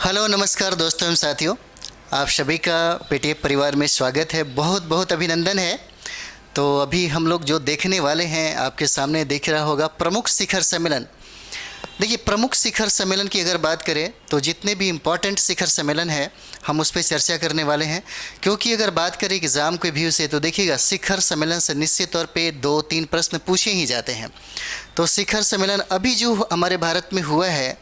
Hello नमस्कार दोस्तों एवं साथियों, आप सभी का पेटीएम परिवार में स्वागत है। बहुत बहुत अभिनंदन है। तो अभी हम लोग जो देखने वाले हैं, आपके सामने दिख रहा होगा प्रमुख शिखर सम्मेलन। देखिए, प्रमुख शिखर सम्मेलन की अगर बात करें तो जितने भी इम्पोर्टेंट शिखर सम्मेलन है हम उस पर चर्चा करने वाले हैं। क्योंकि अगर बात करें एग्ज़ाम के व्यू से तो देखिएगा, शिखर सम्मेलन से निश्चित तौर पे 2-3 प्रश्न पूछे ही जाते हैं। तो शिखर सम्मेलन अभी जो हमारे भारत में हुआ है,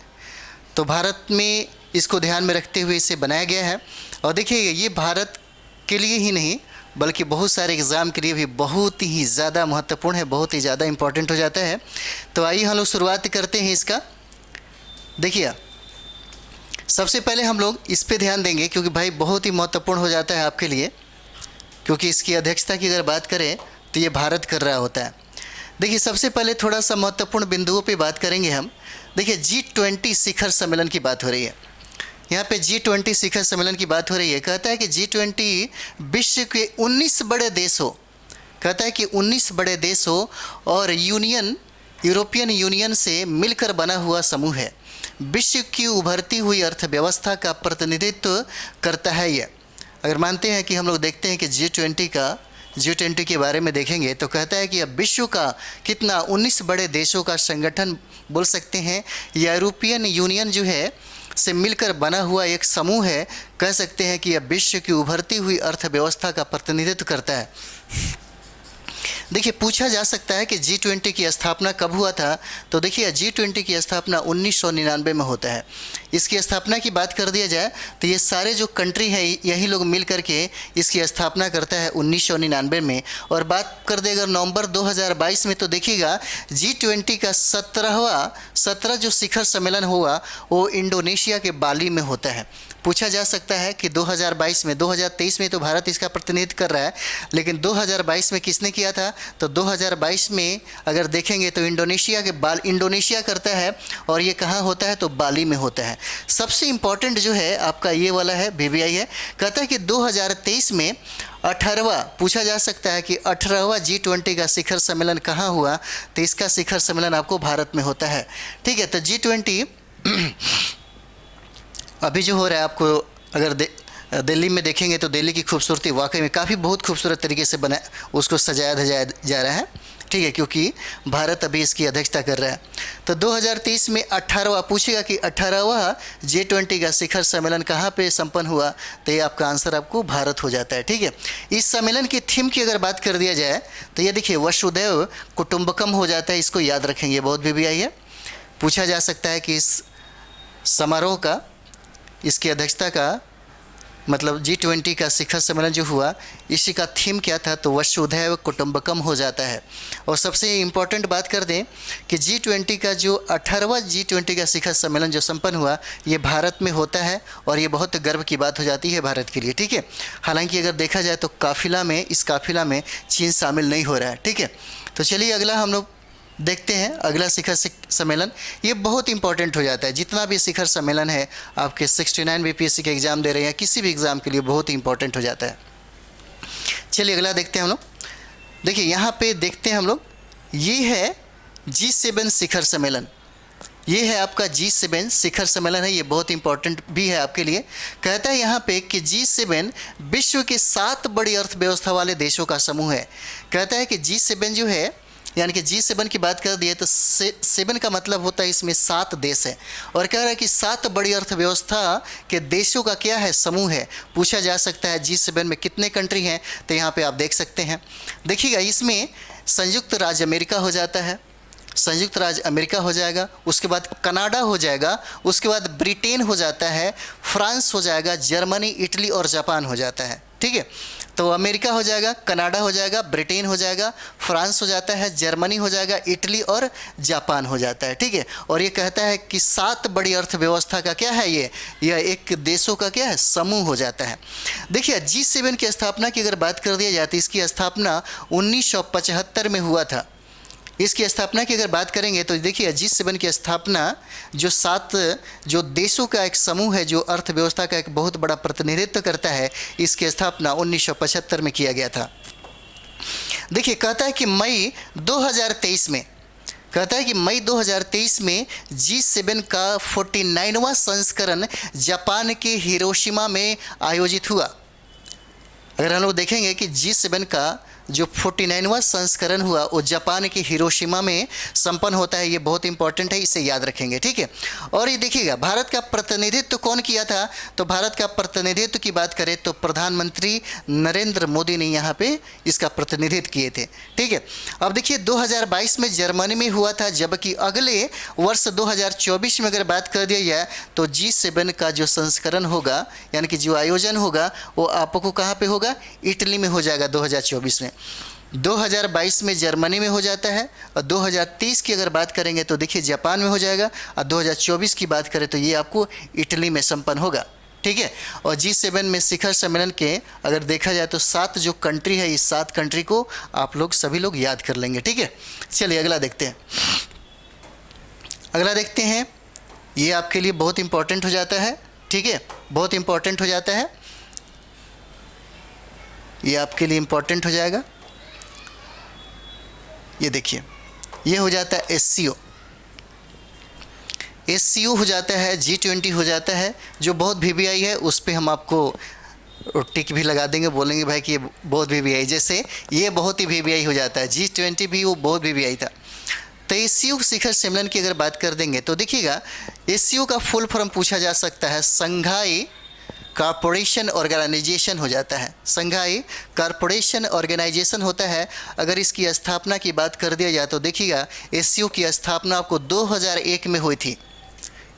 तो भारत में इसको ध्यान में रखते हुए इसे बनाया गया है। और देखिए, ये भारत के लिए ही नहीं बल्कि बहुत सारे एग्ज़ाम के लिए भी बहुत ही ज़्यादा महत्वपूर्ण है, बहुत ही ज़्यादा इम्पोर्टेंट हो जाता है। तो आइए हम लोग शुरुआत करते हैं इसका। देखिए, सबसे पहले हम लोग इस पे ध्यान देंगे क्योंकि भाई बहुत ही महत्वपूर्ण हो जाता है आपके लिए, क्योंकि इसकी अध्यक्षता की अगर बात करें तो ये भारत कर रहा होता है। देखिए, सबसे पहले थोड़ा सा महत्वपूर्ण बिंदुओं पे बात करेंगे हम। देखिए, G20 शिखर सम्मेलन की बात हो रही है। यहाँ पे G20 शिखर सम्मेलन की बात हो रही है। कहता है कि G20 विश्व के 19 बड़े देशों, कहता है कि 19 बड़े देशों और यूरोपियन यूनियन से मिलकर बना हुआ समूह है। विश्व की उभरती हुई अर्थव्यवस्था का प्रतिनिधित्व करता है ये। अगर मानते हैं कि हम लोग देखते हैं कि G20 के बारे में देखेंगे तो कहता है कि अब विश्व का कितना 19 बड़े देशों का संगठन बोल सकते हैं, यूरोपियन यूनियन जो है से मिलकर बना हुआ एक समूह है। कह सकते हैं कि यह विश्व की उभरती हुई अर्थव्यवस्था का प्रतिनिधित्व करता है। देखिए, पूछा जा सकता है कि G20 की स्थापना कब हुआ था। तो देखिए, G20 की स्थापना 1999 में होता है। इसकी स्थापना की बात कर दिया जाए तो ये सारे जो कंट्री है यही लोग मिल करके इसकी स्थापना करता है 1999 में। और बात कर दे अगर नवंबर 2022 में तो देखिएगा G20 का 17 जो शिखर सम्मेलन हुआ वो इंडोनेशिया के बाली में होता है। पूछा जा सकता है कि 2022 में, 2023 में तो भारत इसका प्रतिनिधित्व कर रहा है, लेकिन 2022 में किसने किया था। तो 2022 में अगर देखेंगे तो इंडोनेशिया करता है। और ये कहाँ होता है तो बाली में होता है। सबसे इम्पॉर्टेंट जो है आपका ये वाला है, BBI है। कहता है कि 2023 में 18वां, पूछा जा सकता है कि 18वां G20 का शिखर सम्मेलन कहाँ हुआ। तो इसका शिखर सम्मेलन आपको भारत में होता है। ठीक है, तो G20 अभी जो हो रहा है, आपको अगर दिल्ली में देखेंगे तो दिल्ली की खूबसूरती वाकई में काफ़ी बहुत खूबसूरत तरीके से बना, उसको सजाया धजाया जा रहा है। ठीक है, क्योंकि भारत अभी इसकी अध्यक्षता कर रहा है। तो 2023 में 18वां पूछेगा कि 18वां G20 का शिखर सम्मेलन कहाँ पे संपन्न हुआ। तो ये आपका आंसर आपको भारत हो जाता है। ठीक है, इस सम्मेलन की थीम की अगर बात कर दिया जाए तो ये देखिए वसुधैव कुटुंबकम हो जाता है। इसको याद रखेंगे, बहुत BBI है। पूछा जा सकता है कि इस समारोह का, इसकी अध्यक्षता का मतलब G20 का शिखर सम्मेलन जो हुआ इसी का थीम क्या था। तो वसुधैव कुटुंबकम हो जाता है। और सबसे इम्पॉर्टेंट बात कर दें कि G20 का जो 18वां G20 का शिखर सम्मेलन जो संपन्न हुआ ये भारत में होता है। और ये बहुत गर्व की बात हो जाती है भारत के लिए। ठीक है, हालांकि अगर देखा जाए तो इस काफिला में चीन शामिल नहीं हो रहा है। ठीक है, तो चलिए अगला हम लोग देखते हैं। अगला शिखर सम्मेलन ये बहुत इंपॉर्टेंट हो जाता है। जितना भी शिखर सम्मेलन है आपके 69 BPSC के एग्ज़ाम दे रहे हैं, किसी भी एग्ज़ाम के लिए बहुत ही इंपॉर्टेंट हो जाता है। चलिए अगला देखते हैं हम लोग। देखिए, यहाँ पे देखते हैं हम लोग, ये है G7 शिखर सम्मेलन। ये है आपका G7 शिखर सम्मेलन है। ये बहुत इंपॉर्टेंट भी है आपके लिए। कहता है यहाँ पे कि G7 विश्व के 7 बड़ी अर्थव्यवस्था वाले देशों का समूह है। कहता है कि G7 जो है, यानी कि G7 की बात कर दी है तो 7 का मतलब होता है इसमें 7 देश है। और कह रहा है कि 7 बड़ी अर्थव्यवस्था के देशों का क्या है, समूह है। पूछा जा सकता है G7 में कितने कंट्री हैं। तो यहाँ पे आप देख सकते हैं। देखिएगा, इसमें संयुक्त राज्य अमेरिका हो जाता है, संयुक्त राज्य अमेरिका हो जाएगा, उसके बाद कनाडा हो जाएगा, उसके बाद ब्रिटेन हो जाता है, फ्रांस हो जाएगा, जर्मनी, इटली और जापान हो जाता है। ठीक है, तो अमेरिका हो जाएगा, कनाडा हो जाएगा, ब्रिटेन हो जाएगा, फ्रांस हो जाता है, जर्मनी हो जाएगा, इटली और जापान हो जाता है। ठीक है, और ये कहता है कि 7 बड़ी अर्थव्यवस्था का क्या है, यह एक देशों का क्या है, समूह हो जाता है। देखिए, G7 की स्थापना की अगर बात कर दिया जाए तो इसकी स्थापना 1975 में हुआ था। इसकी स्थापना की अगर बात करेंगे तो देखिए G7 की स्थापना जो 7 जो देशों का एक समूह है, जो अर्थव्यवस्था का एक बहुत बड़ा प्रतिनिधित्व करता है, इसकी स्थापना 1975 में किया गया था। देखिए, कहता है कि मई 2023 में कहता है कि मई 2023 में G7 का 49वां संस्करण जापान के हिरोशिमा में आयोजित हुआ। अगर हम लोग देखेंगे कि G7 का जो 49वां संस्करण हुआ वो जापान के हिरोशिमा में संपन्न होता है। ये बहुत इंपॉर्टेंट है, इसे याद रखेंगे, ठीक है। और ये देखिएगा भारत का प्रतिनिधित्व कौन किया था, तो भारत का प्रतिनिधित्व की बात करें तो प्रधानमंत्री नरेंद्र मोदी ने यहाँ पे इसका प्रतिनिधित्व किए थे, ठीक है। अब देखिए 2022 में जर्मनी में हुआ था, जबकि अगले वर्ष 2024 में अगर बात कर दिया जाए तो G7 का जो संस्करण होगा यानी कि जो आयोजन होगा वो आपको कहाँ पे होगा, इटली में हो जाएगा 2024 में। 2022 में जर्मनी में हो जाता है और 2030 की अगर बात करेंगे तो देखिए जापान में हो जाएगा और 2024 की बात करें तो ये आपको इटली में संपन्न होगा, ठीक है। और G7 में शिखर सम्मेलन के अगर देखा जाए तो 7 जो कंट्री है, इस 7 कंट्री को आप लोग सभी लोग याद कर लेंगे, ठीक है। चलिए अगला देखते हैं। अगला देखते हैं, ये आपके लिए बहुत इंपॉर्टेंट हो जाता है, ठीक है, बहुत इंपॉर्टेंट हो जाता है, ये आपके लिए इंपॉर्टेंट हो जाएगा। ये देखिए ये हो जाता है SCO हो जाता है, G20 हो जाता है। जो बहुत VVI है उस पर हम आपको टिक भी लगा देंगे, बोलेंगे भाई कि ये बहुत VVI, जैसे ये बहुत ही VVI हो जाता है। G20 भी वो बहुत VVI था। तो SCO शिखर सम्मेलन की अगर बात कर देंगे तो देखिएगा SCO का फुल फॉर्म पूछा जा सकता है, संघाई कॉरपोरेशन ऑर्गेनाइजेशन हो जाता है। संघाई कॉरपोरेशन ऑर्गेनाइजेशन होता है। अगर इसकी स्थापना की बात कर दिया जाए तो देखिएगा SCO की स्थापना आपको 2001 में हुई थी।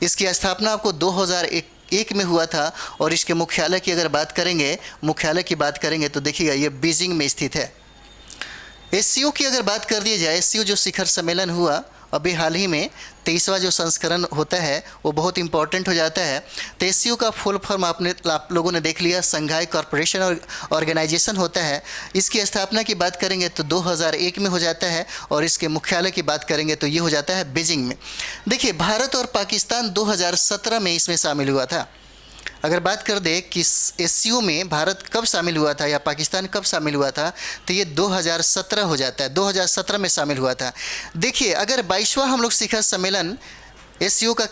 इसकी स्थापना आपको 2001 में हुआ था और इसके मुख्यालय की अगर बात करेंगे तो देखिएगा ये बीजिंग में स्थित है। SCO की अगर बात कर दी जाए, SCO जो शिखर सम्मेलन हुआ अभी हाल ही में 23वां जो संस्करण होता है वो बहुत इंपॉर्टेंट हो जाता है। तो SCO का फुल फॉर्म आप लोगों ने देख लिया, संघाई कॉरपोरेशन ऑर्गेनाइजेशन होता है। इसकी स्थापना की बात करेंगे तो 2001 में हो जाता है और इसके मुख्यालय की बात करेंगे तो ये हो जाता है बीजिंग में। देखिए भारत और पाकिस्तान 2017 में इसमें शामिल हुआ था। अगर बात कर दे कि SCO में भारत कब शामिल हुआ था या पाकिस्तान कब शामिल हुआ था तो ये 2017 हो जाता है, 2017 में शामिल हुआ था। देखिए अगर 22वां हम लोग शिखर सम्मेलन SCO का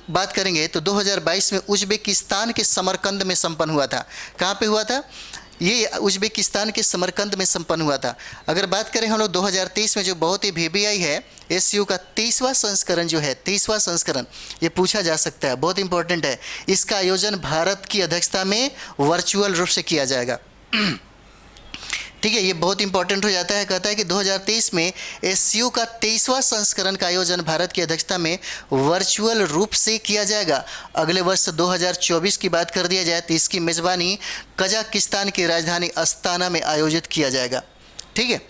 बात करेंगे तो 2022 में उज्बेकिस्तान के समरकंद में संपन्न हुआ था। कहाँ पे हुआ था, ये उज्बेकिस्तान के समरकंद में संपन्न हुआ था। अगर बात करें हम लोग 2023 में जो बहुत ही VVI है SCO का 23वां संस्करण जो है, 23वां संस्करण ये पूछा जा सकता है, बहुत इंपॉर्टेंट है। इसका आयोजन भारत की अध्यक्षता में वर्चुअल रूप से किया जाएगा, ठीक है, ये बहुत इंपॉर्टेंट हो जाता है। कहता है कि 2023 में SCO का 23वां संस्करण का आयोजन भारत की अध्यक्षता में वर्चुअल रूप से किया जाएगा। अगले वर्ष 2024 की बात कर दिया जाए तो इसकी मेज़बानी कजाकिस्तान की राजधानी अस्ताना में आयोजित किया जाएगा, ठीक है।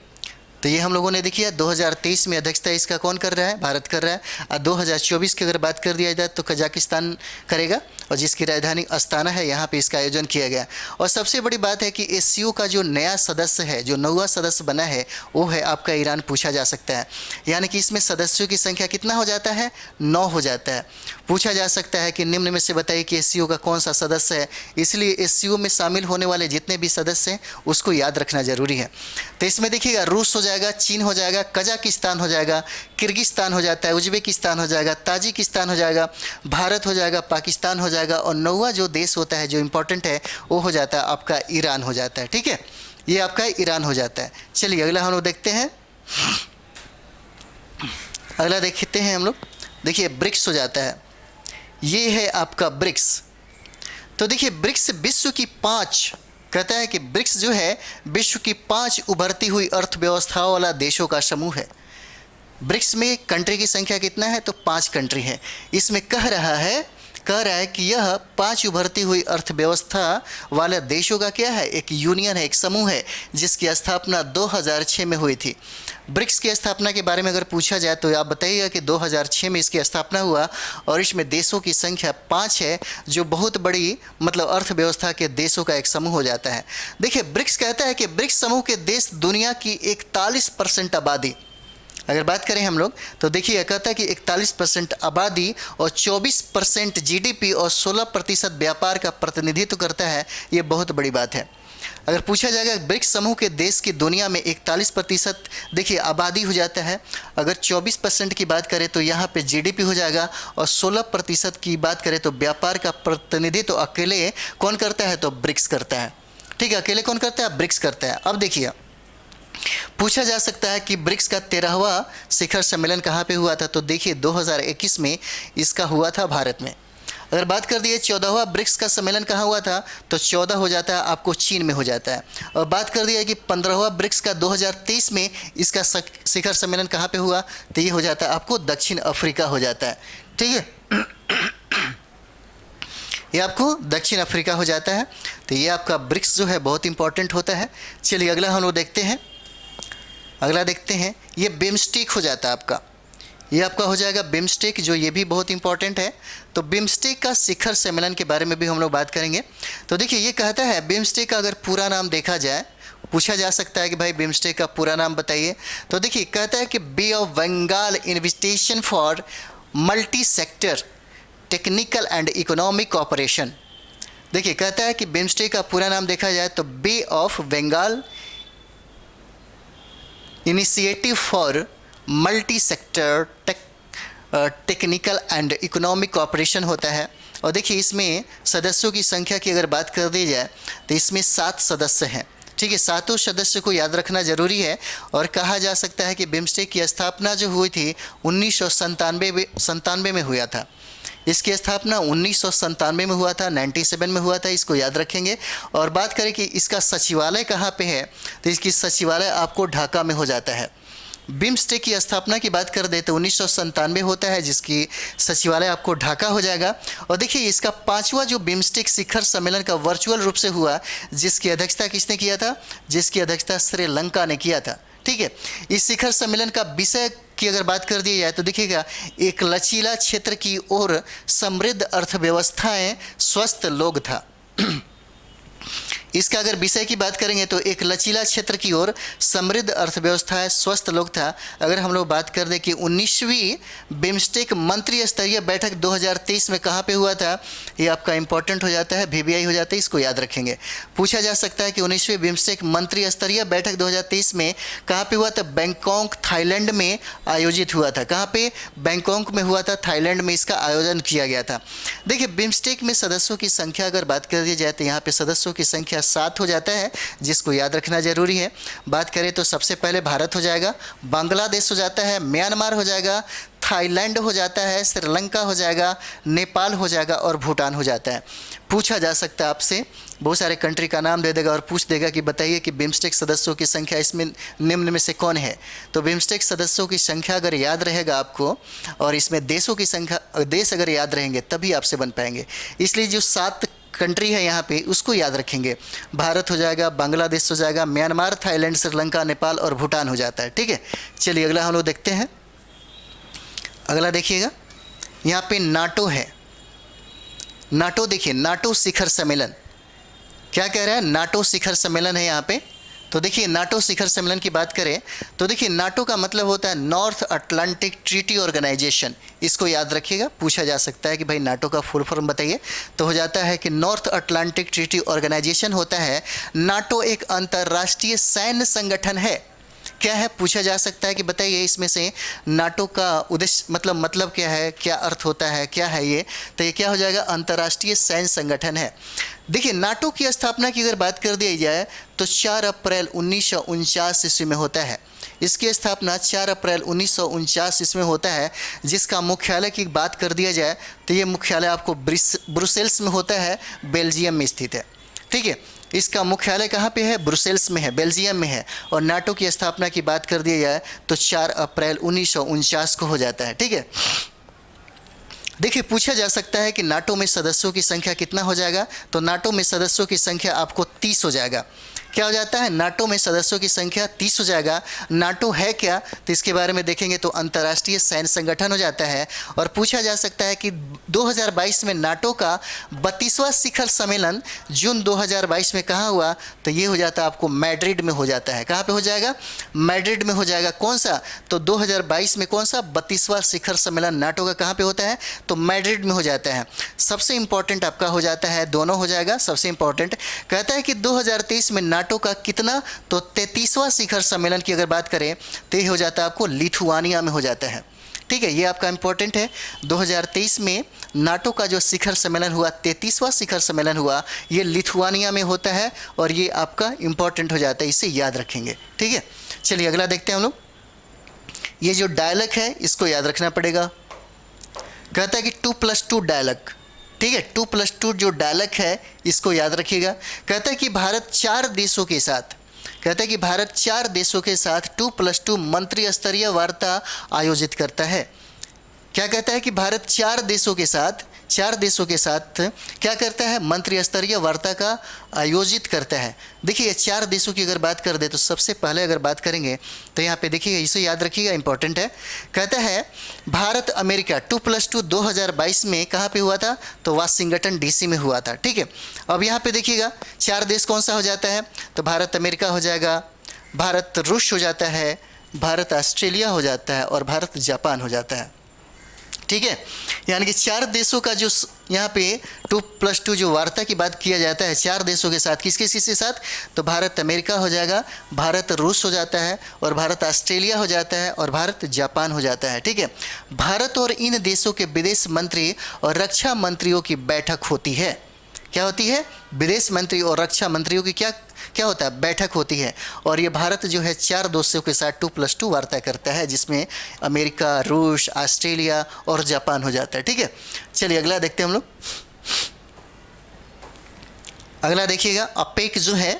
तो ये हम लोगों ने देखिए 2023 में अध्यक्षता इसका कौन कर रहा है, भारत कर रहा है। और 2024 की अगर बात कर दिया जाए तो कजाकिस्तान करेगा और जिसकी राजधानी अस्ताना है, यहाँ पे इसका आयोजन किया गया। और सबसे बड़ी बात है कि SCO का जो नया सदस्य है, जो 9वां सदस्य बना है वो है आपका ईरान, पूछा जा सकता है। यानी कि इसमें सदस्यों की संख्या कितना हो जाता है, 9 हो जाता है। पूछा जा सकता है कि निम्न में से बताइए कि SCO का कौन सा सदस्य है, इसलिए SCO में शामिल होने वाले जितने भी सदस्य हैं उसको याद रखना जरूरी है। तो इसमें देखिएगा रूस हो जाएगा, चीन हो जाएगा, कजाकिस्तान हो जाएगा, किर्गिस्तान हो जाता है, उज्बेकिस्तान हो जाएगा, ताजिकिस्तान हो जाएगा, भारत हो जाएगा, पाकिस्तान हो जाएगा और 9वां जो देश होता है जो इंपॉर्टेंट है वो हो जाता है आपका ईरान हो जाता है, ठीक है। ये आपका ईरान हो जाता है। चलिए अगला हम लोग देखते हैं, अगला देखते हैं हम लोग। देखिए ब्रिक्स हो जाता है, ये है आपका ब्रिक्स। तो देखिए ब्रिक्स विश्व की 5, कहता है कि ब्रिक्स जो है विश्व की 5 उभरती हुई अर्थव्यवस्थाओं वाला देशों का समूह है। ब्रिक्स में कंट्री की संख्या कितना है, तो 5 कंट्री है। इसमें कह रहा है कि यह 5 उभरती हुई अर्थव्यवस्था वाले देशों का क्या है, एक यूनियन है, एक समूह है जिसकी स्थापना 2006 में हुई थी। ब्रिक्स की स्थापना के बारे में अगर पूछा जाए तो आप बताइएगा कि 2006 में इसकी स्थापना हुआ और इसमें देशों की संख्या 5 है, जो बहुत बड़ी मतलब अर्थव्यवस्था के देशों का एक समूह हो जाता है। देखिए ब्रिक्स कहता है कि ब्रिक्स समूह के देश दुनिया की 41% आबादी, अगर बात करें हम लोग तो देखिए कहता है कि 41% आबादी और 24% GDP और 16% व्यापार का प्रतिनिधित्व करता है। ये बहुत बड़ी बात है। अगर पूछा जाएगा ब्रिक्स समूह के देश की दुनिया में 41% देखिए आबादी हो जाता है। अगर 24% की बात करें तो यहाँ पे जीडीपी हो जाएगा, और 16% की बात करें तो व्यापार का प्रतिनिधित्व तो अकेले कौन करता है, तो ब्रिक्स करता है। ठीक है, अकेले कौन करता है, ब्रिक्स करता है। अब देखिए पूछा जा सकता है कि ब्रिक्स का 13वां शिखर सम्मेलन कहाँ पे हुआ था, तो देखिए 2021 में इसका हुआ था भारत में। अगर बात कर दिए 14वां ब्रिक्स का सम्मेलन कहाँ हुआ था, तो 14 हो जाता है आपको चीन में हो जाता है। और बात कर दिया कि 15वां ब्रिक्स का 2023 में इसका शिखर सम्मेलन कहाँ पे हुआ, तो ये हो जाता है आपको दक्षिण अफ्रीका हो जाता है। ठीक है, ये आपको दक्षिण अफ्रीका हो जाता है। तो ये आपका ब्रिक्स जो है बहुत इंपॉर्टेंट होता है। चलिए अगला हम लोग देखते हैं, अगला देखते हैं, ये बिम्स्टेक हो जाता है आपका, ये आपका हो जाएगा बिम्स्टेक, जो ये भी बहुत इंपॉर्टेंट है। तो बिम्स्टेक का शिखर सम्मेलन के बारे में भी हम लोग बात करेंगे। तो देखिए ये कहता है बिम्स्टेक का अगर पूरा नाम देखा जाए, पूछा जा सकता है कि भाई बिम्स्टेक का पूरा नाम बताइए, तो देखिए कहता है कि Bay of Bengal invitation for multi sector technical and economic cooperation. देखिए कहता है कि बिम्स्टेक का पूरा नाम देखा जाए तो Bay of Bengal initiative for multi sector technical and economic cooperation होता है। और देखिए इसमें सदस्यों की संख्या की अगर बात कर दी जाए तो इसमें 7 सदस्य हैं। ठीक है, 7 सदस्य को याद रखना जरूरी है। और कहा जा सकता है कि बिम्स्टेक की स्थापना जो हुई थी 1997 में हुआ था। इसकी स्थापना 1997 में हुआ था, 97 में हुआ था, इसको याद रखेंगे। और बात करें कि इसका सचिवालय कहाँ पे है, तो इसकी सचिवालय आपको ढाका में हो जाता है। बिम्स्टेक की स्थापना की बात कर दे तो 1997 होता है, जिसकी सचिवालय आपको ढाका हो जाएगा। और देखिए इसका 5वां जो बिम्स्टेक शिखर सम्मेलन का वर्चुअल रूप से हुआ, जिसकी अध्यक्षता किसने किया था, जिसकी अध्यक्षता श्रीलंका ने किया था। ठीक है, इस शिखर सम्मेलन का विषय की अगर बात कर दी जाए तो देखिएगा एक लचीला क्षेत्र की ओर समृद्ध अर्थव्यवस्थाएं स्वस्थ लोग था। इसका अगर विषय की बात करेंगे तो एक लचीला क्षेत्र की ओर समृद्ध अर्थव्यवस्था स्वस्थ लोग था। अगर हम लोग बात कर दें कि 19वीं बिम्स्टेक मंत्री स्तरीय बैठक 2023 में कहाँ पे हुआ था, ये आपका इंपॉर्टेंट हो जाता है, VBI हो जाता है, इसको याद रखेंगे। पूछा जा सकता है कि 19वीं बिम्स्टेक मंत्री स्तरीय बैठक 2023 में कहाँ पे हुआ था, बैंकॉक थाईलैंड में आयोजित हुआ था। कहाँ पे, बैंकॉक में हुआ था, थाईलैंड में इसका आयोजन किया गया था। देखिए बिम्स्टेक में सदस्यों की संख्या अगर बात कर दी जाए तो यहाँ पे सदस्यों की संख्या 7 हो जाता है, जिसको याद रखना जरूरी है। बात करें तो सबसे पहले भारत हो जाएगा, बांग्लादेश हो जाता है, म्यांमार हो जाएगा, थाईलैंड हो जाता है, श्रीलंका हो जाएगा, नेपाल हो जाएगा और भूटान हो जाता है। पूछा जा सकता है आपसे, बहुत सारे कंट्री का नाम दे देगा और पूछ देगा कि बताइए कि बिम्स्टेक सदस्यों की संख्या इसमें निम्न में से कौन है। तो बिम्स्टेक सदस्यों की संख्या अगर याद रहेगा आपको और इसमें देशों की संख्या, देश अगर याद रहेंगे तभी आपसे बन पाएंगे। इसलिए जो 7 कंट्री है यहाँ पे उसको याद रखेंगे, भारत हो जाएगा, बांग्लादेश हो जाएगा, म्यांमार, थाईलैंड, श्रीलंका, नेपाल और भूटान हो जाता है। ठीक है, चलिए अगला हम लोग देखते हैं। अगला देखिएगा, यहाँ पे नाटो है। नाटो देखिए, नाटो शिखर सम्मेलन क्या कह रहा है, नाटो शिखर सम्मेलन है यहाँ पे। तो देखिए नाटो शिखर सम्मेलन की बात करें तो देखिए नाटो का मतलब होता है नॉर्थ अटलांटिक ट्रीटी ऑर्गेनाइजेशन, इसको याद रखिएगा। पूछा जा सकता है कि भाई नाटो का फुल फॉर्म बताइए, तो हो जाता है कि नॉर्थ अटलांटिक ट्रीटी ऑर्गेनाइजेशन होता है। नाटो एक अंतर्राष्ट्रीय सैन्य संगठन है। क्या है, पूछा जा सकता है कि बताइए इसमें से नाटो का उद्देश्य मतलब क्या है, क्या अर्थ होता है, क्या है ये, तो ये क्या हो जाएगा, अंतर्राष्ट्रीय सैन्य संगठन है। देखिए नाटो की स्थापना की अगर बात कर दी जाए तो 4 अप्रैल 1949 ईस्वी में होता है। इसकी स्थापना 4 अप्रैल 1949 ईस्वी में होता है, जिसका मुख्यालय की बात कर दिया जाए तो ये मुख्यालय आपको ब्रुसेल्स में होता है, बेल्जियम में स्थित है। ठीक है, इसका मुख्यालय कहाँ पे है, ब्रुसेल्स में है, बेल्जियम में है। और नाटो की स्थापना की बात कर दी जाए तो 4 अप्रैल 1949 को हो जाता है। ठीक है, देखिए पूछा जा सकता है कि नाटो में सदस्यों की संख्या कितना हो जाएगा, तो नाटो में सदस्यों की संख्या आपको 30 हो जाएगा। क्या हो जाता है, नाटो में सदस्यों की संख्या 30 हो जाएगा। नाटो है क्या, तो इसके बारे में देखेंगे तो अंतर्राष्ट्रीय सैन्य संगठन हो जाता है। और पूछा जा सकता है कि 2022 में नाटो का 32वां शिखर सम्मेलन जून 2022 में कहाँ हुआ, तो ये हो जाता है आपको मैड्रिड में हो जाता है। कहाँ पे हो जाएगा, मैड्रिड में हो जाएगा। कौन सा, तो 2022 में कौन सा 32वां शिखर सम्मेलन नाटो का कहाँ पे होता है, तो मैड्रिड में हो जाता है। सबसे इंपॉर्टेंट आपका हो जाता है, दोनों हो जाएगा। सबसे इंपॉर्टेंट कहता है कि 2023 में नाटो का कितना, तो 33वां शिखर सम्मेलन की अगर बात करें तो ये हो जाता है आपको लिथुआनिया में हो जाता है। ठीक है, ये आपका इंपॉर्टेंट है। 2023 में नाटो का जो शिखर सम्मेलन हुआ, 33वां शिखर सम्मेलन हुआ, ये लिथुआनिया में होता है और ये आपका इंपॉर्टेंट हो जाता है, इसे याद रखेंगे। ठीक है, चलिए अगला देखते हैं हम लोग। ये जो डायलॉग है इसको याद रखना पड़ेगा। कहता है कि 2+2 डायलॉग। ठीक है, 2+2 जो डायलॉग है इसको याद रखिएगा। कहता है कि भारत 4 देशों के साथ, कहता है कि भारत 4 देशों के साथ 2+2 मंत्री स्तरीय वार्ता आयोजित करता है। क्या कहता है कि भारत 4 देशों के साथ क्या करता है, मंत्री स्तरीय वार्ता का आयोजित करता है। देखिए 4 देशों की अगर बात कर दे तो सबसे पहले अगर बात करेंगे तो यहाँ पे देखिए, इसे याद रखिएगा, इंपॉर्टेंट है। कहता है भारत अमेरिका 2+2 2022 में कहाँ पे हुआ था, तो वाशिंगटन डीसी में हुआ था। ठीक है, अब यहाँ पे देखिएगा 4 देश कौन सा हो जाता है, तो भारत अमेरिका हो जाएगा, भारत रूस हो जाता है, भारत ऑस्ट्रेलिया हो जाता है और भारत जापान हो जाता है। ठीक है, यानी कि 4 देशों का जो यहाँ पे 2+2 जो वार्ता की बात किया जाता है 4 देशों के साथ, किसके साथ, तो भारत अमेरिका हो जाएगा, भारत रूस हो जाता है और भारत ऑस्ट्रेलिया हो जाता है और भारत जापान हो जाता है। ठीक है, भारत और इन देशों के विदेश मंत्री और रक्षा मंत्रियों की बैठक होती है। क्या होती है, विदेश मंत्री और रक्षा मंत्रियों की क्या होता है, बैठक होती है। और ये भारत जो है 4 देशों के साथ 2+2 वार्ता करता है, जिसमें अमेरिका, रूस, ऑस्ट्रेलिया और जापान हो जाता है। ठीक है, चलिए अगला देखते हैं हम लोग। अगला देखिएगा, अपेक जो है,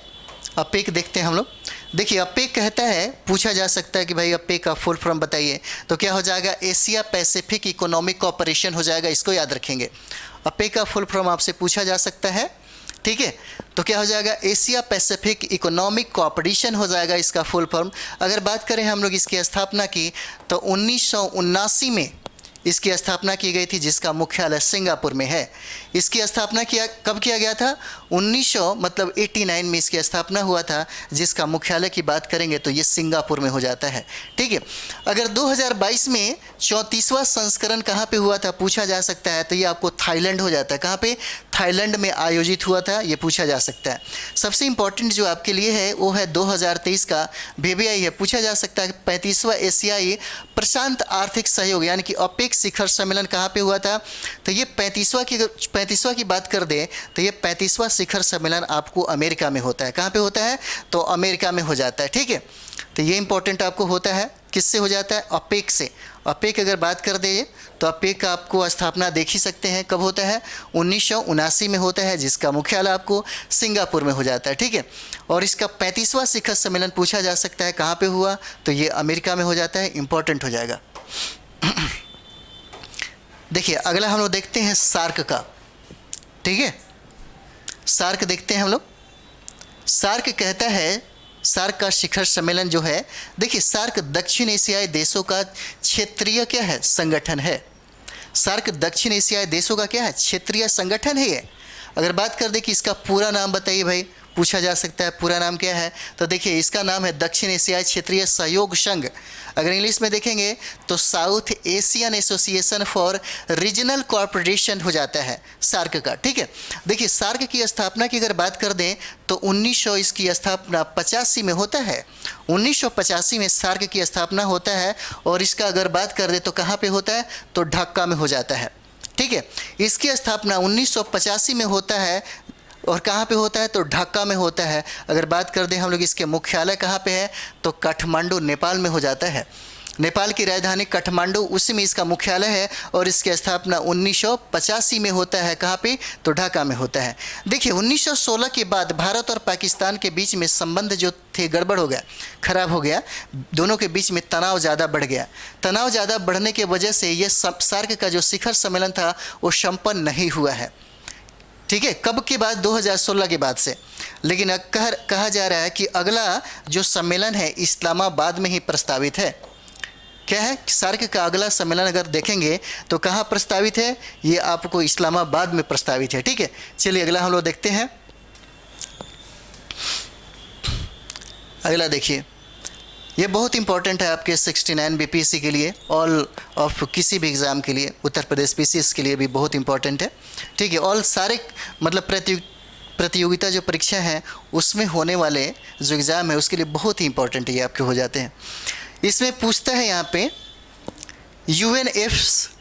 अपेक देखते हैं हम लोग। देखिए अपेक कहता है, पूछा जा सकता है कि भाई अपेक का फुल फॉर्म बताइए, तो क्या हो जाएगा, एशिया पैसिफिक इकोनॉमिक कोऑपरेशन हो जाएगा, इसको याद रखेंगे। अपेक का फुल फॉर्म आपसे पूछा जा सकता है। ठीक है, तो क्या हो जाएगा, एशिया पैसिफिक इकोनॉमिक कोऑपरेशन हो जाएगा इसका फुल फॉर्म। अगर बात करें हम लोग इसकी स्थापना की, तो 1979 में इसकी स्थापना की गई थी, जिसका मुख्यालय सिंगापुर में है। इसकी स्थापना कब किया गया था, 1989 में इसकी स्थापना हुआ था, जिसका मुख्यालय की बात करेंगे तो ये सिंगापुर में हो जाता है। ठीक है, अगर 2022 में 34वां संस्करण कहाँ पे हुआ था पूछा जा सकता है, तो ये आपको थाईलैंड हो जाता है। कहाँ पे, थाईलैंड में आयोजित हुआ था, ये पूछा जा सकता है। सबसे इंपॉर्टेंट जो आपके लिए है वो है 2023 का VBI है, पूछा जा सकता है 35वां एशियाई प्रशांत आर्थिक सहयोग यानी कि अपेक शिखर सम्मेलन कहाँ पे हुआ था, तो ये 35वां की बात कर दें तो ये 35वां शिखर सम्मेलन आपको अमेरिका में होता है। कहाँ पे होता है, तो अमेरिका में हो जाता है। ठीक है, तो ये इंपॉर्टेंट आपको होता है, किससे हो जाता है, अपेक से। अपेक अगर बात कर दें तो अपेक का आपको स्थापना देख ही सकते हैं, कब होता है, 1979 में होता है, जिसका मुख्यालय आपको सिंगापुर में हो जाता है। ठीक है, और इसका 35वां शिखर सम्मेलन पूछा जा सकता है कहाँ पे हुआ, तो ये अमेरिका में हो जाता है, इंपॉर्टेंट हो जाएगा। देखिए अगला हम लोग देखते हैं सार्क का। ठीक है, सार्क देखते हैं हम लोग। सार्क कहता है, सार्क का शिखर सम्मेलन जो है, देखिए सार्क दक्षिण एशियाई देशों का क्षेत्रीय क्या है, संगठन है। सार्क दक्षिण एशियाई देशों का क्या है, क्षेत्रीय संगठन है ये। अगर बात कर दे कि इसका पूरा नाम बताइए भाई, पूछा जा सकता है पूरा नाम क्या है, तो देखिए इसका नाम है दक्षिण एशियाई क्षेत्रीय सहयोग संघ। अगर इंग्लिश में देखेंगे तो south Asian association for regional corporation हो जाता है सार्क का। ठीक है, देखिए सार्क की स्थापना की अगर बात कर दें तो 1900 इसकी स्थापना 85 में होता है। 1985 में सार्क की स्थापना होता है और इसका अगर बात कर दे तो कहाँ पे होता है, तो ढाका में हो जाता है। ठीक है, इसकी स्थापना 1985 में होता है और कहाँ पे होता है, तो ढाका में होता है। अगर बात कर दें हम लोग इसके मुख्यालय कहाँ पे है, तो काठमांडू नेपाल में हो जाता है। नेपाल की राजधानी काठमांडू, उसी में इसका मुख्यालय है और इसकी स्थापना 1985 में होता है। कहाँ पे, तो ढाका में होता है। देखिए 1916 के बाद भारत और पाकिस्तान के बीच में संबंध जो थे गड़बड़ हो गया, खराब हो गया, दोनों के बीच में तनाव ज़्यादा बढ़ गया। तनाव ज़्यादा बढ़ने की वजह से ये सार्क का जो शिखर सम्मेलन था वो संपन्न नहीं हुआ है। ठीक है, कब के बाद, 2016 के बाद से। लेकिन कहा जा रहा है कि अगला जो सम्मेलन है इस्लामाबाद में ही प्रस्तावित है। क्या है, सार्क का अगला सम्मेलन अगर देखेंगे तो कहाँ प्रस्तावित है, ये आपको इस्लामाबाद में प्रस्तावित है। ठीक है, चलिए अगला हम लोग देखते हैं। अगला देखिए, ये बहुत इंपॉर्टेंट है आपके 69 बीपीएससी के लिए, ऑल ऑफ किसी भी एग्ज़ाम के लिए, उत्तर प्रदेश पीसीएस के लिए भी बहुत इंपॉर्टेंट है। ठीक है, ऑल सारे मतलब प्रतियोगिता जो परीक्षा है उसमें होने वाले जो एग्ज़ाम है उसके लिए बहुत ही इंपॉर्टेंट ये आपके हो जाते हैं। इसमें पूछता है यहाँ पे UNFCCC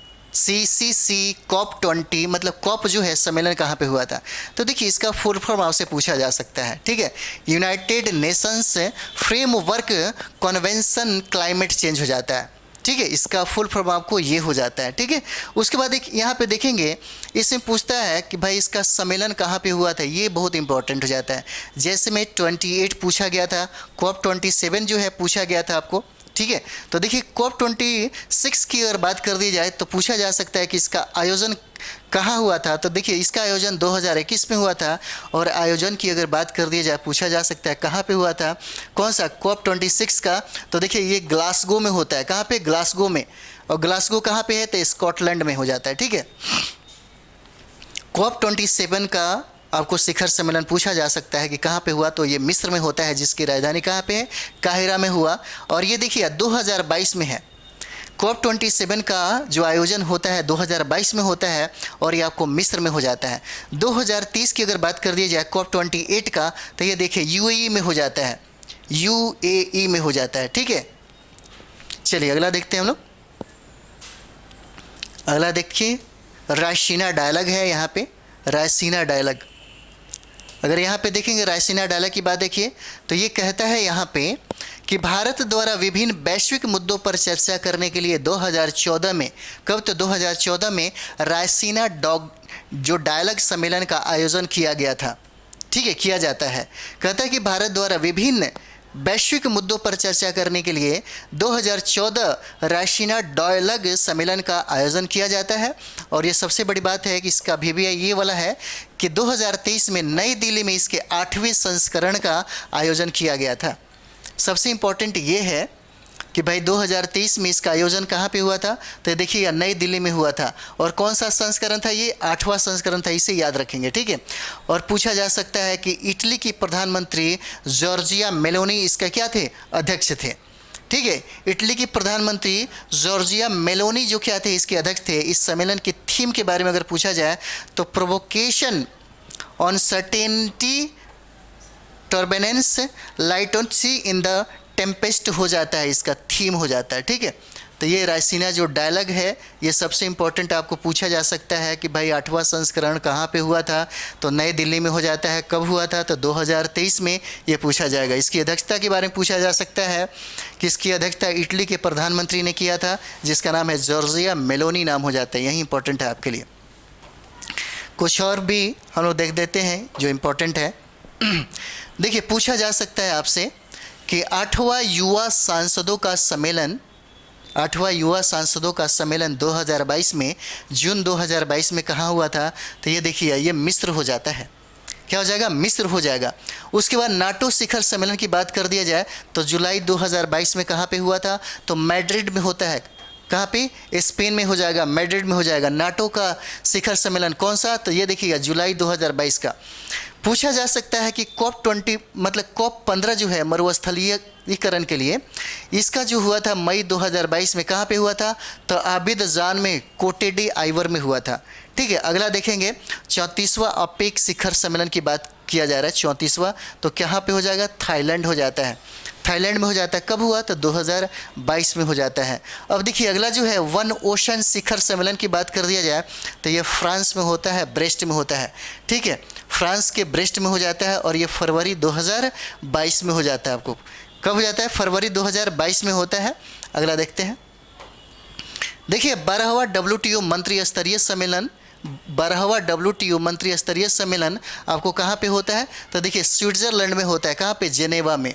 COP20, मतलब कॉप जो है सम्मेलन कहाँ पे हुआ था। तो देखिए इसका फुल फॉर्म आपसे पूछा जा सकता है। ठीक है, United Nations framework convention climate change हो जाता है। ठीक है, इसका फुल फॉर्म आपको ये हो जाता है। ठीक है, उसके बाद एक यहाँ पे देखेंगे, इसमें पूछता है कि भाई इसका सम्मेलन कहाँ पे हुआ था, ये बहुत इंपॉर्टेंट हो जाता है। जैसे में 28 पूछा गया था, COP27 जो है पूछा गया था आपको। ठीक है, तो देखिए COP26 की अगर बात कर दी जाए तो पूछा जा सकता है कि इसका आयोजन कहाँ हुआ था। तो देखिए इसका आयोजन 2021 में हुआ था, और आयोजन की अगर बात कर दी जाए पूछा जा सकता है कहाँ पे हुआ था, कौन सा COP26 का। तो देखिए ये ग्लासगो में होता है। कहाँ पे, ग्लासगो में। और ग्लासगो कहाँ पे है, तो स्कॉटलैंड में हो जाता है। ठीक है, COP27 का आपको शिखर सम्मेलन पूछा जा सकता है कि कहाँ पे हुआ, तो ये मिस्र में होता है, जिसकी राजधानी कहाँ पे है, काहिरा में हुआ। और ये देखिए 2022 में है। COP27 का जो आयोजन होता है 2022 में होता है, और ये आपको मिस्र में हो जाता है। 2030 की अगर बात कर दी जाए COP28 का, तो ये देखिए UAE में हो जाता है, UAE में हो जाता है। ठीक है, चलिए अगला देखते हैं हम लोग। अगला देखिए रायसीना डायलॉग है, यहाँ पे रायसीना डायलॉग। अगर यहाँ पे देखेंगे रायसीना डायलॉग की बात देखिए, तो ये कहता है यहाँ पे कि भारत द्वारा विभिन्न वैश्विक मुद्दों पर चर्चा करने के लिए 2014 में, कब, तो 2014 में रायसीना जो डायलॉग सम्मेलन का आयोजन किया गया था। ठीक है, किया जाता है। कहता है कि भारत द्वारा विभिन्न वैश्विक मुद्दों पर चर्चा करने के लिए 2014 रायसीना डायलॉग सम्मेलन का आयोजन किया जाता है। और ये सबसे बड़ी बात है कि इसका भी ये वाला है कि 2023 में नई दिल्ली में इसके 8वें संस्करण का आयोजन किया गया था। सबसे इम्पोर्टेंट ये है कि भाई 2023 में इसका आयोजन कहाँ पे हुआ था, तो देखिए नई दिल्ली में हुआ था। और कौन सा संस्करण था, ये 8वां संस्करण था, इसे याद रखेंगे। ठीक है, और पूछा जा सकता है कि इटली की प्रधानमंत्री जॉर्जिया मेलोनी इसका क्या थे, अध्यक्ष थे। ठीक है, इटली की प्रधानमंत्री जॉर्जिया मेलोनी जो क्या थे, इसके अध्यक्ष थे। इस सम्मेलन की थीम के बारे में अगर पूछा जाए तो provocation on certainty turbulence latency in the tempest हो जाता है, इसका थीम हो जाता है। ठीक है, तो ये रायसीना जो डायलॉग है ये सबसे इम्पोर्टेंट आपको पूछा जा सकता है कि भाई 8वां संस्करण कहाँ पे हुआ था, तो नई दिल्ली में हो जाता है। कब हुआ था, तो 2023 में ये पूछा जाएगा। इसकी अध्यक्षता के बारे में पूछा जा सकता है कि इसकी अध्यक्षता इटली के प्रधानमंत्री ने किया था, जिसका नाम है जॉर्जिया मेलोनी नाम हो जाता है। यही इंपॉर्टेंट है आपके लिए। कुछ और भी हम लोग देख देते हैं जो इम्पोर्टेंट है। देखिए पूछा जा सकता है आपसे कि 8वां युवा सांसदों का सम्मेलन 2022 में जून 2022 में कहाँ हुआ था, तो ये देखिए ये मिस्र हो जाता है। क्या हो जाएगा, मिस्र हो जाएगा। उसके बाद नाटो शिखर सम्मेलन की बात कर दिया जाए तो जुलाई 2022 में कहाँ पे हुआ था, तो मैड्रिड में होता है। कहाँ पे, स्पेन में हो जाएगा, मैड्रिड में हो जाएगा। नाटो का शिखर सम्मेलन कौन सा, तो ये देखिएगा जुलाई 2022 का। पूछा जा सकता है कि COP20 मतलब COP15 जो है मरुस्थलीकरण के लिए, इसका जो हुआ था मई 2022 में कहाँ पे हुआ था, तो आबिदजान में, कोटे डी आइवर में हुआ था। ठीक है, अगला देखेंगे 34वां अपेक शिखर सम्मेलन की बात किया जा रहा है। 34वां तो कहाँ पे हो जाएगा, थाईलैंड हो जाता है। थाईलैंड में हो जाता है। कब हुआ, तो 2022 में हो जाता है। अब देखिए अगला जो है वन ओशन शिखर सम्मेलन की बात कर दिया जाए तो ये फ्रांस में होता है, ब्रेस्ट में होता है। ठीक है, फ्रांस के ब्रेस्ट में हो जाता है और ये फरवरी 2022 में हो जाता है। आपको कब हो जाता है, फरवरी 2022 में होता है। अगला देखते हैं। देखिए 12वां WTO मंत्री स्तरीय सम्मेलन 12वां WTO मंत्री स्तरीय सम्मेलन आपको कहाँ पे होता है, तो देखिए स्विट्ज़रलैंड में होता है। कहाँ पे, जेनेवा में।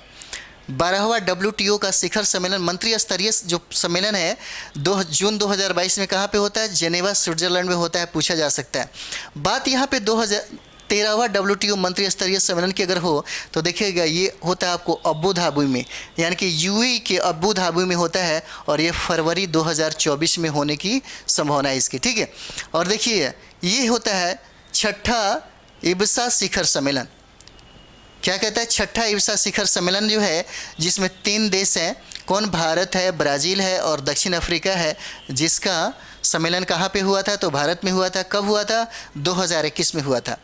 12वां WTO का शिखर सम्मेलन मंत्री स्तरीय जो सम्मेलन है जून 2022 में कहाँ पे होता है, जेनेवा स्विट्ज़रलैंड में होता है। पूछा जा सकता है। बात यहाँ पे 13वां WTO मंत्री स्तरीय सम्मेलन की अगर हो तो देखिएगा ये होता है आपको अबू धाबी में, यानी कि यूएई के अबू धाबी में होता है और ये फरवरी 2024 में होने की संभावना है इसकी, ठीक है। और देखिए ये होता है छठा इब्सा शिखर सम्मेलन। क्या कहता है? छठा इब्सा शिखर सम्मेलन जो है जिसमें 3 देश हैं, कौन? भारत है, ब्राज़ील है और दक्षिण अफ्रीका है, जिसका सम्मेलन कहाँ पे हुआ था? तो भारत में हुआ था। कब हुआ था? 2021 में हुआ था,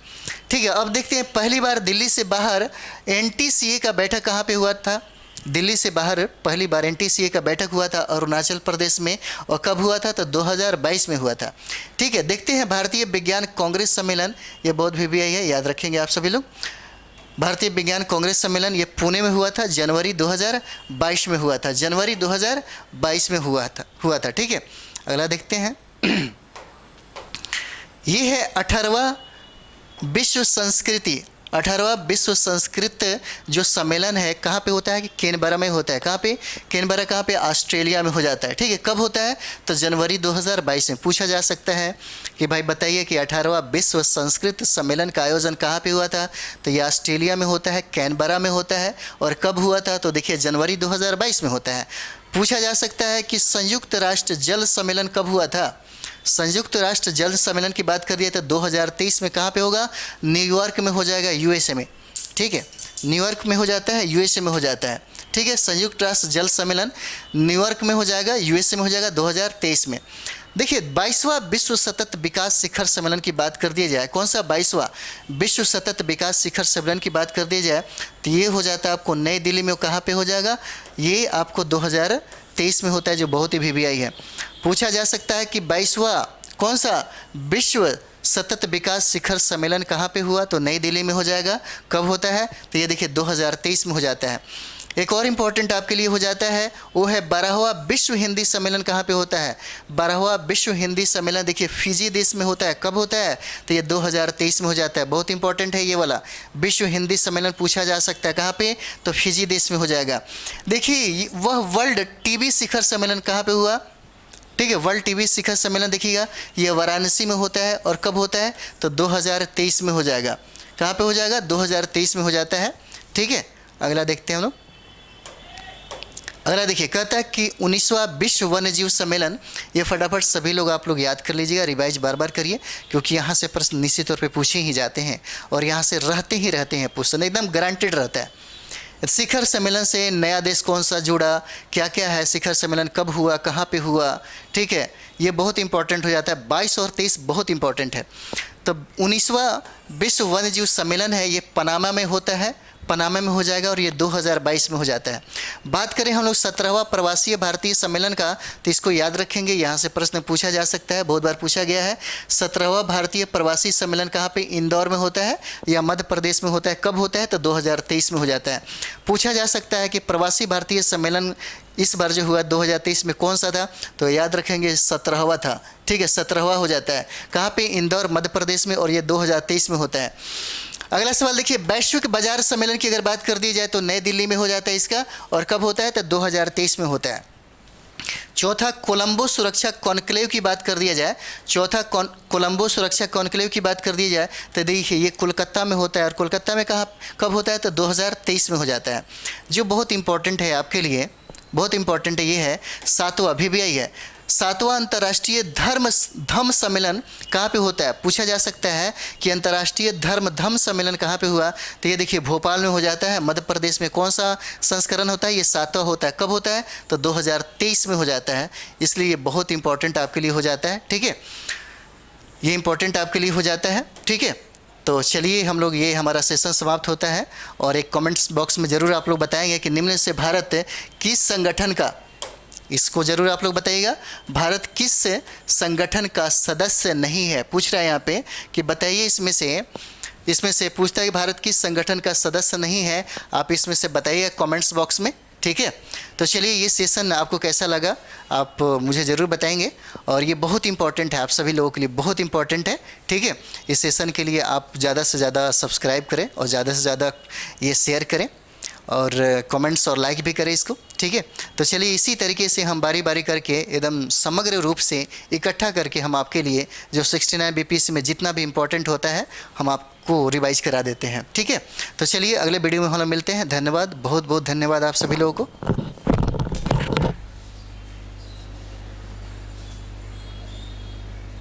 ठीक है। अब देखते हैं पहली बार दिल्ली से बाहर NTCA का बैठक कहाँ पे हुआ था? दिल्ली से बाहर पहली बार NTCA का बैठक हुआ था अरुणाचल प्रदेश में, और कब हुआ था? तो 2022 में हुआ था, ठीक है। देखते हैं भारतीय विज्ञान कांग्रेस सम्मेलन, ये बहुत VVI है, याद रखेंगे आप सभी लोग। भारतीय विज्ञान कांग्रेस सम्मेलन ये पुणे में हुआ था, जनवरी 2022 में हुआ था, जनवरी 2022 में हुआ था, ठीक है। अगला देखते हैं ये है 18वां विश्व संस्कृत जो सम्मेलन है, कहाँ पे होता है? कि कैनबरा में होता है। कहाँ पे? कैनबरा कहाँ पे? ऑस्ट्रेलिया में हो जाता है, ठीक है। कब होता है? तो जनवरी 2022 में। पूछा जा सकता है कि भाई बताइए कि 18वां विश्व संस्कृत सम्मेलन का आयोजन कहाँ पे हुआ था? तो ये ऑस्ट्रेलिया में होता है, कैनबरा में होता है। और कब हुआ था? तो देखिए जनवरी 2022 में होता है। पूछा जा सकता है कि संयुक्त राष्ट्र जल सम्मेलन कब हुआ था? संयुक्त राष्ट्र जल सम्मेलन की बात करिए तो 2023 में कहाँ पे होगा? न्यूयॉर्क में हो जाएगा, USA में, ठीक है। न्यूयॉर्क में हो जाता है, USA में हो जाता है, ठीक है। संयुक्त राष्ट्र जल सम्मेलन न्यूयॉर्क में हो जाएगा, USA में हो जाएगा 2023 में। देखिए 22वां विश्व सतत विकास शिखर सम्मेलन की बात कर दिया जाए, कौन सा 22वां विश्व सतत विकास शिखर सम्मेलन की बात कर दी जाए तो ये हो जाता है आपको नई दिल्ली में। कहाँ पे हो जाएगा? ये आपको 2023 में होता है, जो बहुत ही VVI है। पूछा जा सकता है कि 22वां कौन सा विश्व सतत विकास शिखर सम्मेलन कहाँ पे हुआ? तो नई दिल्ली में हो जाएगा। कब होता है? तो ये देखिए 2023 में हो जाता है। एक और इम्पॉर्टेंट आपके लिए हो जाता है, वो है 12वां विश्व हिंदी सम्मेलन कहाँ पे होता है? 12वां विश्व हिंदी सम्मेलन देखिए फिजी देश में होता है। कब होता है? तो ये 2023 में हो जाता है। बहुत इंपॉर्टेंट है ये वाला विश्व हिंदी सम्मेलन, पूछा जा सकता है कहाँ पे? तो फिजी देश में हो जाएगा। देखिए वह वर्ल्ड टीबी शिखर सम्मेलन कहाँ पे हुआ? ठीक है, वर्ल्ड टीबी शिखर सम्मेलन देखिएगा ये वाराणसी में होता है। और कब होता है? तो 2023 में हो जाएगा। कहाँ पे हो जाएगा? 2023 में हो जाता है, ठीक है। अगला देखते हैं हम लोग। अगला देखिए कहता है कि 19वां विश्व वन्यजीव सम्मेलन, ये फटाफट सभी लोग आप लोग याद कर लीजिएगा, रिवाइज बार बार करिए, क्योंकि यहाँ से प्रश्न निश्चित तौर पे पूछे ही जाते हैं और यहाँ से रहते हैं प्रश्न, एकदम गारंटेड रहता है। शिखर सम्मेलन से नया देश कौन सा जुड़ा, क्या क्या है, शिखर सम्मेलन कब हुआ, कहाँ पे हुआ, ठीक है, ये बहुत इंपॉर्टेंट हो जाता है। 22 और 23 बहुत इंपॉर्टेंट है। तो 19वां विश्व वन्यजीव सम्मेलन है, ये पनामा में होता है, पनामा में हो जाएगा और ये 2022 में हो जाता है। बात करें हम लोग 17वां प्रवासीय भारतीय सम्मेलन का, तो इसको याद रखेंगे, यहाँ से प्रश्न पूछा जा सकता है, बहुत बार पूछा गया है। 17वां भारतीय प्रवासी सम्मेलन कहाँ पे? इंदौर में होता है या मध्य प्रदेश में होता है। कब होता है? तो 2023 में हो जाता है। पूछा जा सकता है कि प्रवासी भारतीय सम्मेलन इस बार जो हुआ 2023 में कौन सा था, तो याद रखेंगे 17वां था, ठीक है, 17वां हो जाता है। कहाँ पे? इंदौर मध्य प्रदेश में, और ये 2023 में होता है। अगला सवाल देखिए, वैश्विक बाजार सम्मेलन की अगर बात कर दी जाए तो नई दिल्ली में हो जाता है इसका, और कब होता है? तो 2023 में होता है। चौथा कोलंबो सुरक्षा कॉन्क्लेव की बात कर दिया जाए, चौथा कोलंबो सुरक्षा कॉन्क्लेव की बात कर दी जाए तो देखिए ये कोलकाता में होता है, और कोलकाता में कहाँ कब होता है? तो 2023 में हो जाता है। जो बहुत इंपॉर्टेंट है आपके लिए, बहुत इंपॉर्टेंट है, ये है 7वां VVI है, 7वां अंतर्राष्ट्रीय धम्म सम्मेलन कहाँ पे होता है? पूछा जा सकता है कि अंतर्राष्ट्रीय धम्म सम्मेलन कहाँ पे हुआ, तो ये देखिए भोपाल में हो जाता है। मध्य प्रदेश में कौन सा संस्करण होता है? ये 7वां होता है। कब होता है? तो 2023 में हो जाता है। इसलिए ये बहुत इंपॉर्टेंट आपके लिए हो जाता है, ठीक है, ये इंपॉर्टेंट आपके लिए हो जाता है, ठीक है। तो चलिए हम लोग, ये हमारा सेशन समाप्त होता है, और एक कमेंट्स बॉक्स में ज़रूर आप लोग बताएंगे कि निम्न से भारत किस संगठन का, इसको ज़रूर आप लोग बताइएगा, भारत किस संगठन का सदस्य नहीं है। पूछ रहा है यहाँ पे कि बताइए इसमें से पूछता है कि भारत किस संगठन का सदस्य नहीं है, आप इसमें से बताइए कमेंट्स बॉक्स में, ठीक है। तो चलिए ये सेशन आपको कैसा लगा आप मुझे ज़रूर बताएंगे, और ये बहुत इंपॉर्टेंट है, आप सभी लोगों के लिए बहुत इंपॉर्टेंट है, ठीक है। इस सेशन के लिए आप ज़्यादा से ज़्यादा सब्सक्राइब करें और ज़्यादा से ज़्यादा ये शेयर करें, और कमेंट्स और लाइक भी करें इसको, ठीक है। तो चलिए इसी तरीके से हम बारी बारी करके एकदम समग्र रूप से इकट्ठा करके हम आपके लिए जो 69 बीपीएससी में जितना भी इम्पोर्टेंट होता है हम आपको रिवाइज करा देते हैं, ठीक है। तो चलिए अगले वीडियो में हम लोग मिलते हैं। धन्यवाद, बहुत बहुत धन्यवाद आप सभी लोगों को।